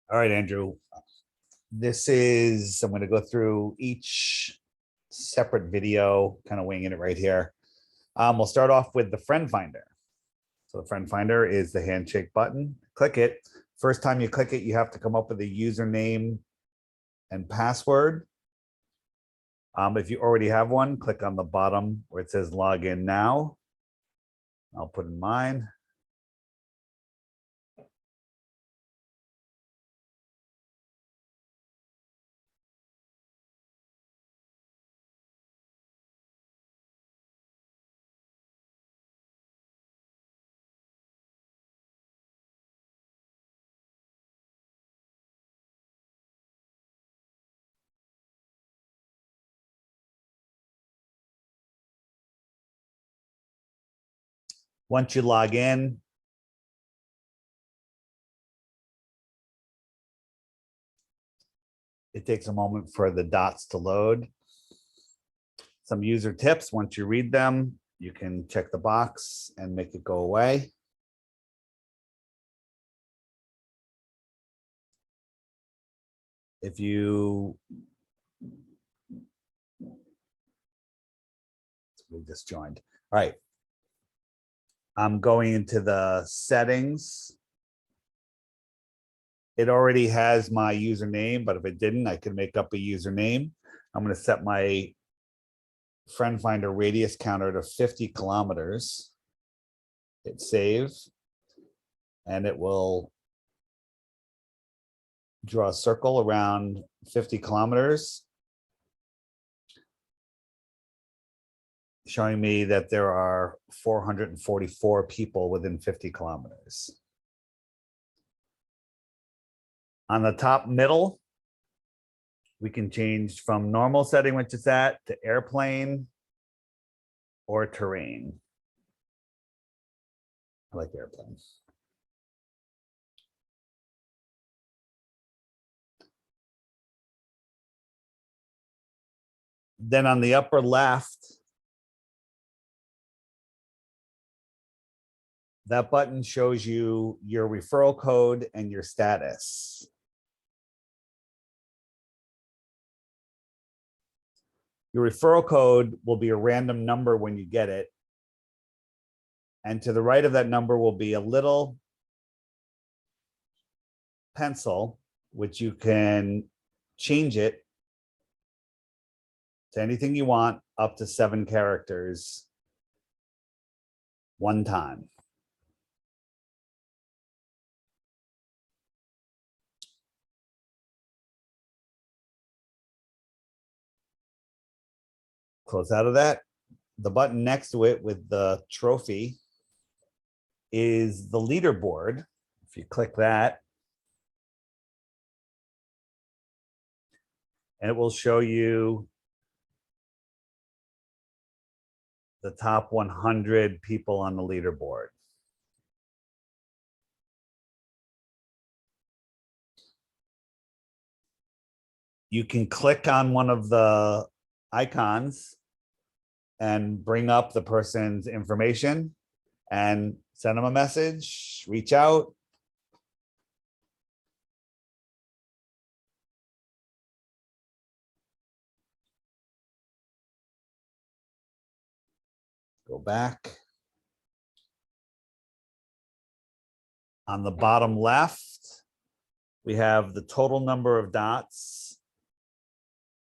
All right, Andrew. I'm going to go through each separate video, kind of winging it right here. We'll start off with the friend finder. So the friend finder is the handshake button. Click it. First time you click it, you have to come up with a username and password. If you already have one, click on the bottom where it says login now. I'll put in mine. Once you log in, it takes a moment for the dots to load. Some user tips, once you read them, you can check the box and make it go away. If you we just joined. All right. I'm going into the settings. It already has my username, but if it didn't, I could make up a username. I'm going to set my friend finder radius counter to 50 kilometers. Hit save, and it will draw a circle around 50 kilometers, showing me that there are 444 people within 50 kilometers. On the top middle, we can change from normal setting, which is that, to airplane or terrain. I like airplanes. Then on the upper left, that button shows you your referral code and your status. Your referral code will be a random number when you get it. And to the right of that number will be a little pencil, which you can change it to anything you want, up to 7 characters one time. Close out of that. The button next to it with the trophy is the leaderboard. If you click that, and it will show you the top 100 people on the leaderboard. You can click on one of the icons and bring up the person's information and send them a message, reach out. Go back. On the bottom left, we have the total number of dots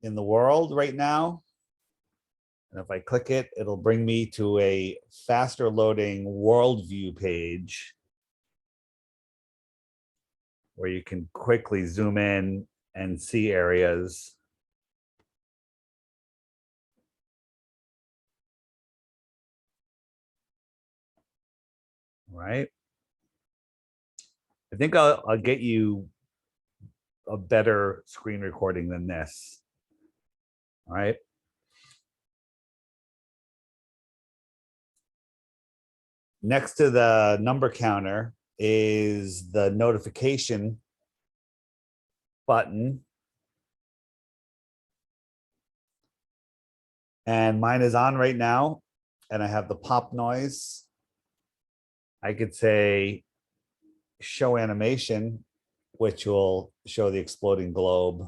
in the world right now. And if I click it, it'll bring me to a faster loading world view page where you can quickly zoom in and see areas. Right. I think I'll get you a better screen recording than this. All right. Next to the number counter is the notification button. And mine is on right now, and I have the pop noise. I could say show animation, which will show the exploding globe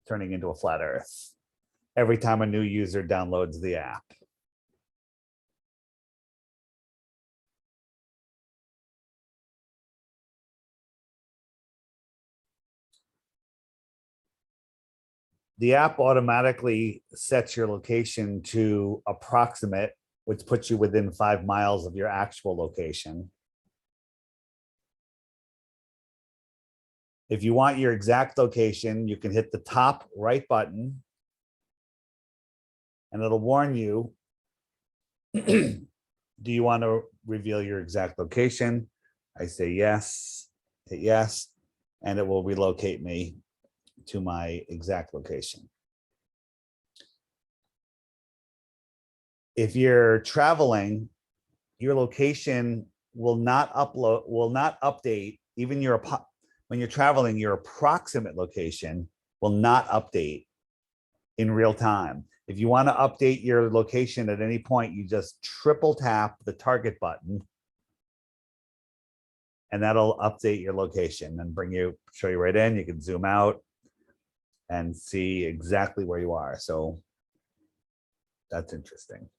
turning into a flat Earth every time a new user downloads the app. The app automatically sets your location to approximate, which puts you within 5 miles of your actual location. If you want your exact location, you can hit the top right button and it'll warn you, do you want to reveal your exact location? I say yes, hit yes, and it will relocate me to my exact location. If you're traveling, your location will not update, even when you're traveling, your approximate location will not update in real time. If you want to update your location at any point, you just triple tap the target button and that'll update your location and show you right in. You can zoom out and see exactly where you are. So that's interesting.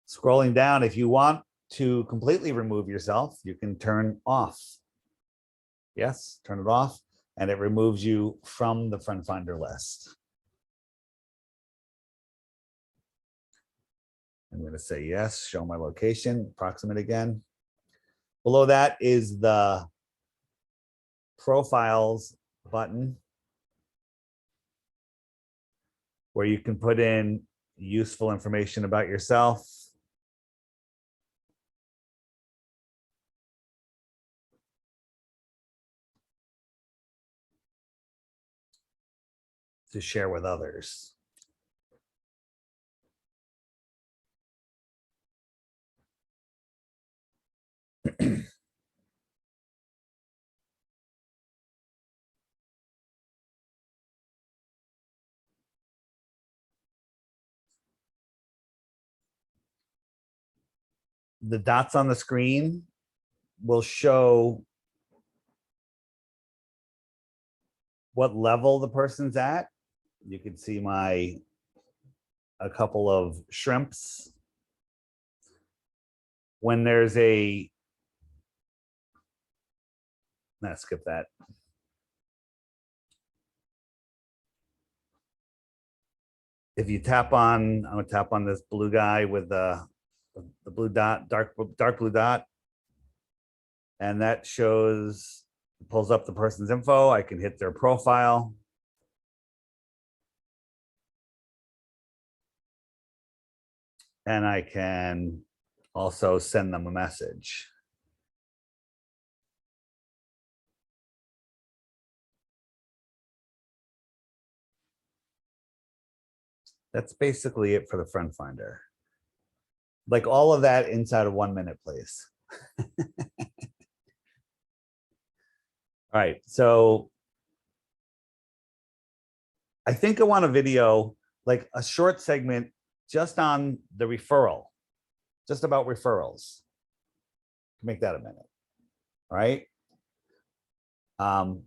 Scrolling down, if you want to completely remove yourself, you can turn off. Yes, turn it off, and it removes you from the Friend Finder list. I'm going to say yes, show my location, approximate again. Below that is the profiles button, where you can put in useful information about yourself. To share with others. The dots on the screen will show what level the person's at. You can see a couple of shrimps. When there's skip that. If you tap on, I'm gonna tap on this blue guy with the blue dot, dark blue dot, and that pulls up the person's info. I can hit their profile. And I can also send them a message. That's basically it for the Friend Finder. Like all of that inside of 1 minute, please. All right, so I think I want a video, like a short segment just on the referral, just about referrals. Make that a minute, right? And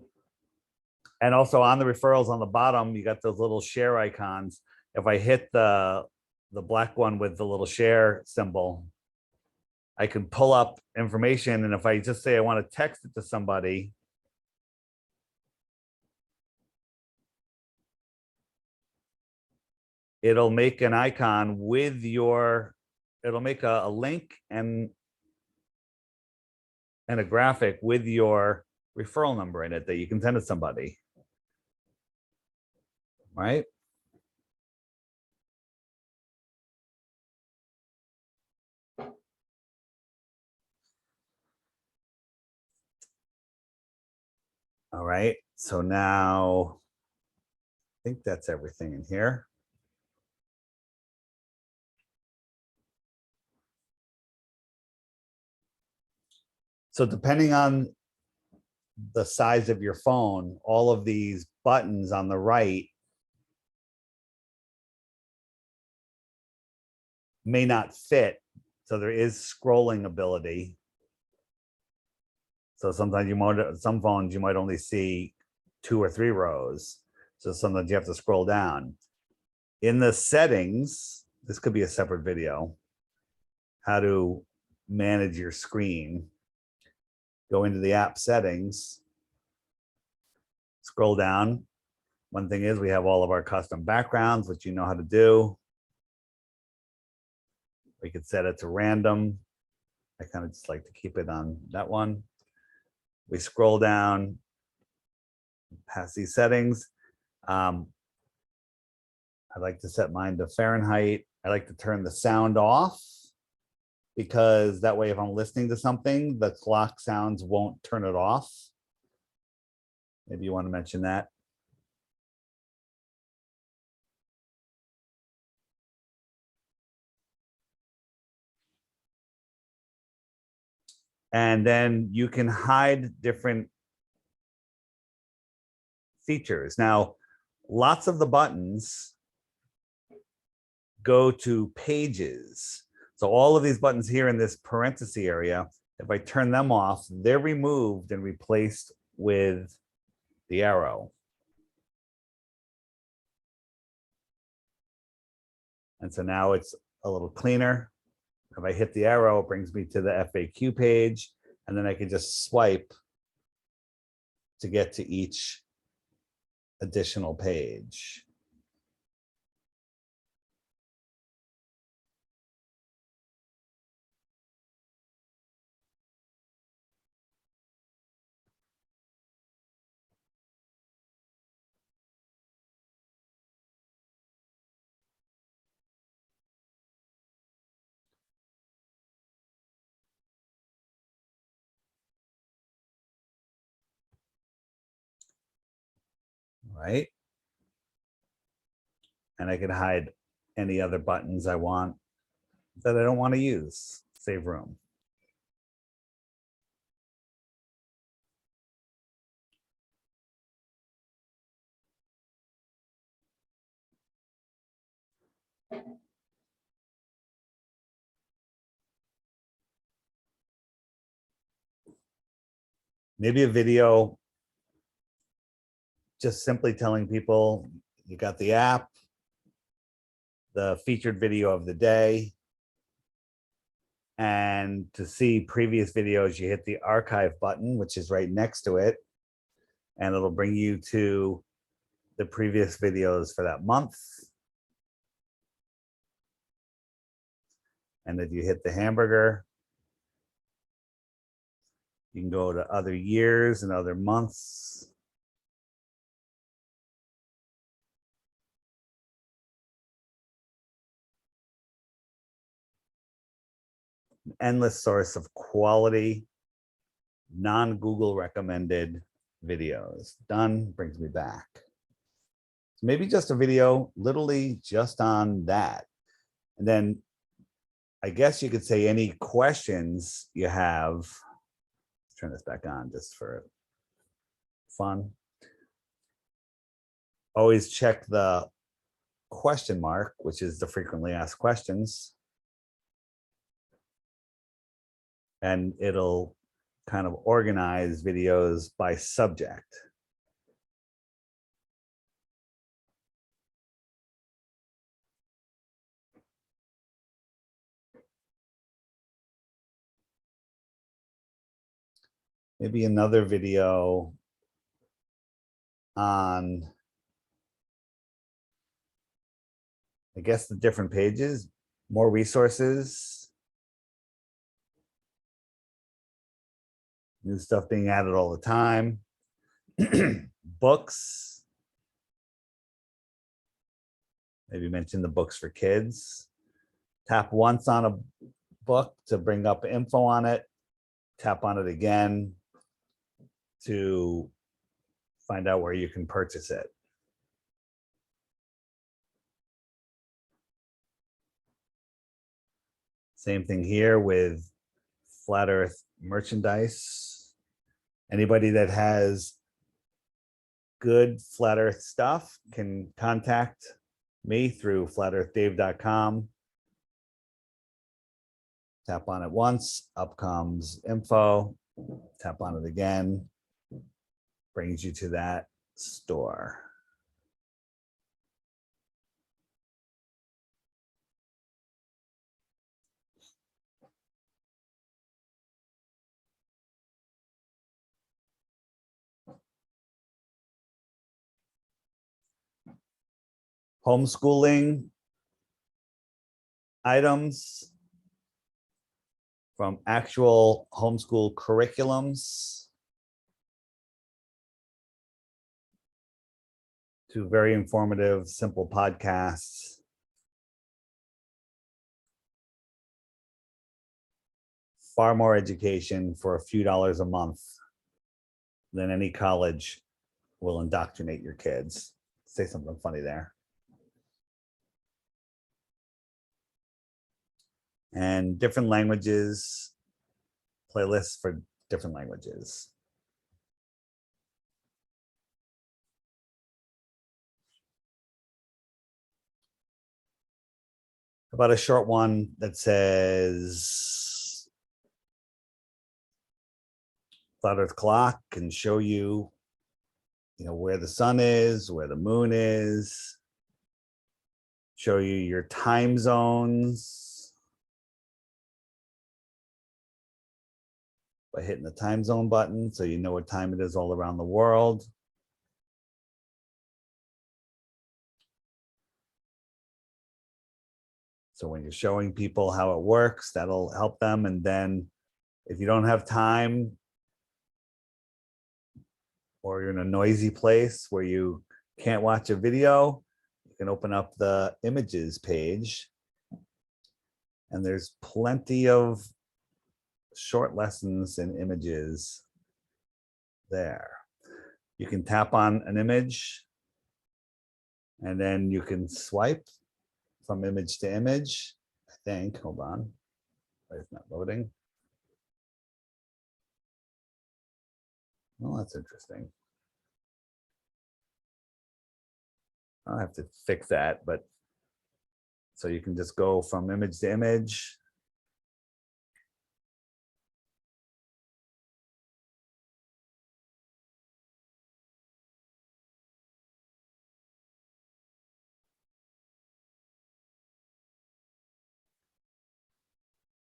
also on the referrals on the bottom, you got those little share icons. If I hit the black one with the little share symbol, I can pull up information. And if I just say I want to text it to somebody, it'll make an icon with it'll make a link and a graphic with your referral number in it that you can send to somebody, right? All right, so now I think that's everything in here. So depending on the size of your phone, all of these buttons on the right may not fit. So there is scrolling ability. So sometimes you might, some phones, you might only see 2 or 3 rows. So sometimes you have to scroll down. In the settings, this could be a separate video, how to manage your screen. Go into the app settings, scroll down. One thing is we have all of our custom backgrounds, which you know how to do. We could set it to random. I kind of just like to keep it on that one. We scroll down past these settings. I like to set mine to Fahrenheit. I like to turn the sound off because that way if I'm listening to something, the clock sounds won't turn it off. Maybe you want to mention that. And then you can hide different features. Now, lots of the buttons go to pages. So all of these buttons here in this parenthesis area, if I turn them off, they're removed and replaced with the arrow. And so now it's a little cleaner. If I hit the arrow, it brings me to the FAQ page, and then I can just swipe to get to each additional page. Right? And I can hide any other buttons I want that I don't want to use. Save room. Maybe a video just simply telling people you got the app, the featured video of the day, and to see previous videos, you hit the archive button, which is right next to it, and it'll bring you to the previous videos for that month. And if you hit the hamburger, you can go to other years and other months. Endless source of quality, non-Google recommended videos. Done, brings me back. So maybe just a video, literally just on that. And then I guess you could say any questions you have. Let's turn this back on just for fun. Always check the question mark, which is the frequently asked questions. And it'll kind of organize videos by subject. Maybe another video on, I guess, the different pages, more resources, new stuff being added all the time, books, maybe mention the books for kids. Tap once on a book to bring up info on it, tap on it again to find out where you can purchase it. Same thing here with Flat Earth merchandise. Anybody that has good Flat Earth stuff can contact me through flatearthdave.com. Tap on it once, up comes info. Tap on it again, brings you to that store. Homeschooling items from actual homeschool curriculums to very informative, simple podcasts. Far more education for a few dollars a month than any college will indoctrinate your kids. Say something funny there. And different languages, playlists for different languages. About a short one that says Flat Earth Clock can show you, where the sun is, where the moon is, show you your time zones by hitting the time zone button so you know what time it is all around the world. So when you're showing people how it works, that'll help them. And then if you don't have time or you're in a noisy place where you can't watch a video, you can open up the images page. And there's plenty of short lessons and images there. You can tap on an image and then you can swipe from image to image, I think. Hold on. It's not loading. Well, that's interesting. I'll have to fix that, but so you can just go from image to image.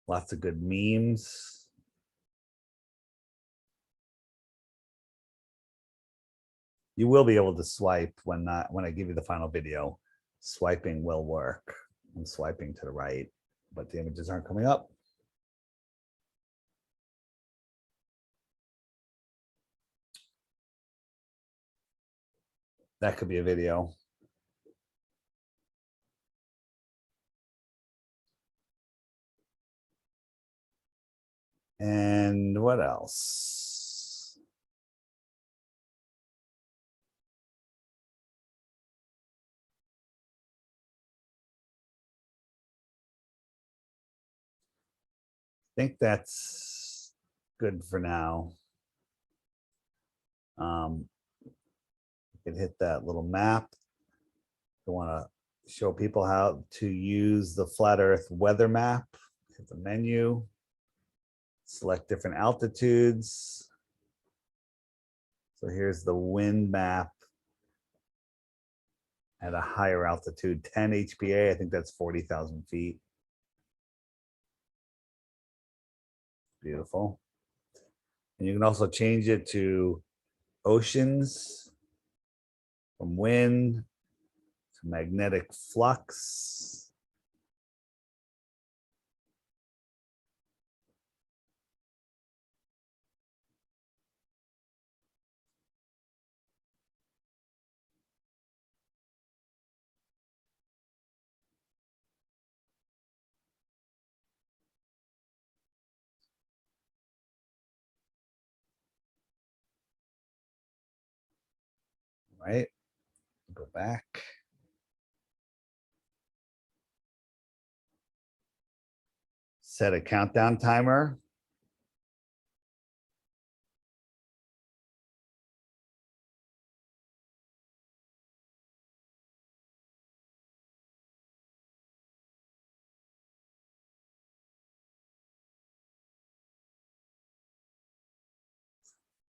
Lots of good memes. You will be able to swipe when I give you the final video. Swiping will work. I'm swiping to the right, but the images aren't coming up. That could be a video. And what else? I think that's good for now. You can hit that little map. You want to show people how to use the Flat Earth weather map. Hit the menu, select different altitudes. So here's the wind map at a higher altitude, 10 HPA. I think that's 40,000 feet. Beautiful. And you can also change it to oceans, from wind to magnetic flux. Right? Go back. Set a countdown timer.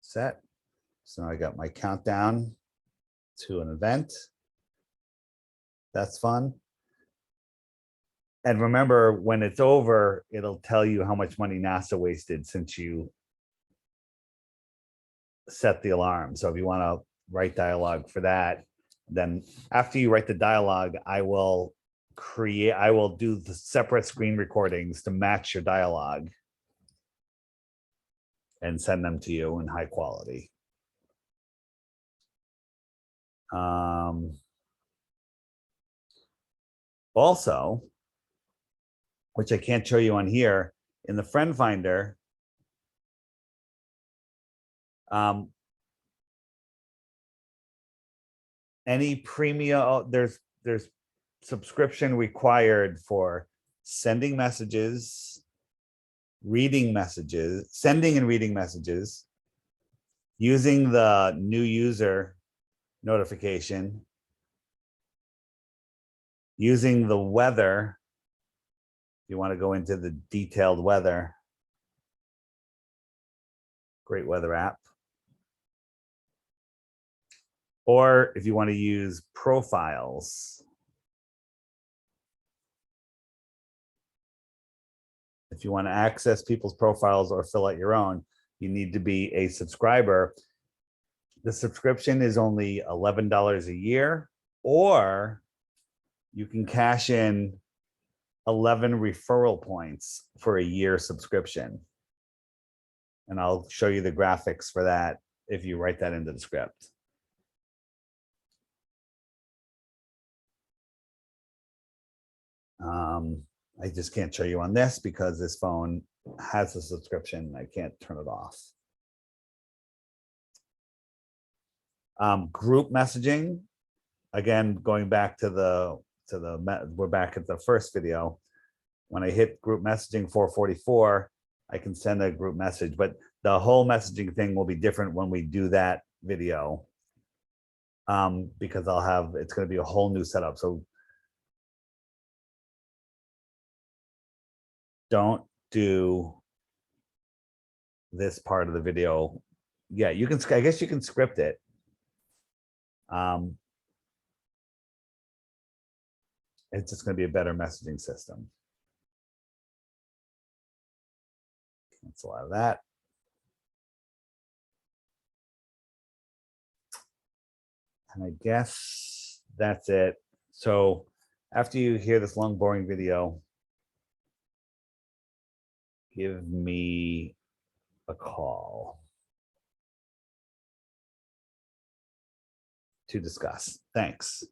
set. So now I got my countdown to an event. That's fun. And remember, when it's over, it'll tell you how much money NASA wasted since you set the alarm. So if you want to write dialogue for that, then after you write the dialogue, I will do the separate screen recordings to match your dialogue and send them to you in high quality. Also, which I can't show you on here, in the friend finder, any premium, there's subscription required for sending messages, reading messages, sending and reading messages, using the new user notification, using the weather. You want to go into the detailed weather, great weather app. Or if you want to use profiles, if you want to access people's profiles or fill out your own, you need to be a subscriber. The subscription is only $11 a year, or you can cash in 11 referral points for a year subscription. And I'll show you the graphics for that if you write that into the script. I just can't show you on this because this phone has a subscription. I can't turn it off. Group messaging, again, going back to we're back at the first video. When I hit group messaging 444, I can send a group message, but the whole messaging thing will be different when we do that video, because it's going to be a whole new setup. So don't do this part of the video. Yeah, you can, I guess you can script it. It's just going to be a better messaging system. Cancel out of that. And I guess that's it. So after you hear this long, boring video, give me a call to discuss. Thanks.